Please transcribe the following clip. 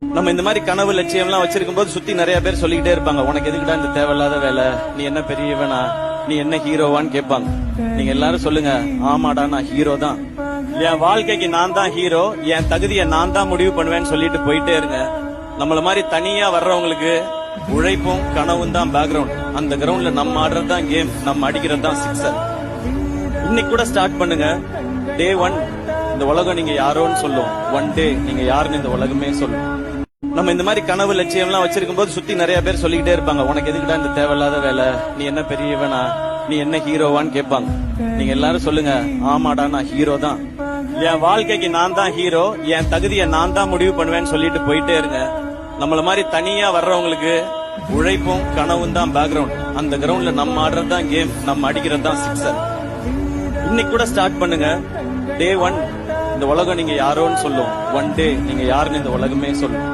நம்ம இந்த மாதிரி கனவு லட்சியம்லாம் வச்சிருக்கும் போது சுத்தி நிறைய பேர் சொல்லிக்கிட்டே இருப்பாங்க, உனக்கு எதுக்குடா இந்த தேவையில்லாத வேலை, நீ என்ன பெரியவனா, நீ என்ன ஹீரோவான்னு கேட்பாங்க. நீங்க எல்லாரும் சொல்லுங்க, ஆமாடா நான் ஹீரோ தான், என் வாழ்க்கைக்கு நான் தான் ஹீரோ, என் தகுதியை நான் தான் முடிவு பண்ணுவேன்னு சொல்லிட்டு போயிட்டே இருங்க. நம்மள மாதிரி தனியா வர்றவங்களுக்கு உழைப்பும் கனவும் தான் பேக்ரவுண்ட். அந்த கிரவுண்ட்ல நம்ம ஆடுறது தான் கேம், நம்ம அடிக்கிறது தான் சிக்ஸர். இன்னைக்கு கூட ஸ்டார்ட் பண்ணுங்க. டே 1 இந்த உலகம் நீங்க யாரோன்னு சொல்லும், ஒன் டே நீங்க யாருன்னு இந்த உலகமே சொல்லும். நம்ம இந்த மாதிரி கனவு லட்சியம்லாம் வச்சிருக்கும் போது சுத்தி நிறைய பேர் சொல்லிக்கிட்டே இருப்பாங்க, உனக்கு எதுக்குடா இந்த தேவையில்லாத வேலை, நீ என்ன பெரியவனா, நீ என்ன ஹீரோவான்னு கேட்பாங்க. நீங்க எல்லாரும் சொல்லுங்க, ஆமாடா நான் ஹீரோ தான், என் வாழ்க்கைக்கு நான் தான் ஹீரோ, என் தகுதியை நான் தான் முடிவு பண்ணுவேன்னு சொல்லிட்டு போயிட்டே இருங்க. நம்மள மாதிரி தனியா வர்றவங்களுக்கு உழைப்பும் கனவும் தான் பேக்ரவுண்ட். அந்த கிரவுண்ட்ல நம்ம ஆடுறது தான் கேம், நம்ம அடிக்கிறது தான் சிக்ஸர். இன்னைக்கு கூட ஸ்டார்ட் பண்ணுங்க. டே 1 இந்த உலகம் நீங்க யாரோன்னு சொல்லும், ஒன் டே நீங்க யாருன்னு இந்த உலகமே சொல்லும்.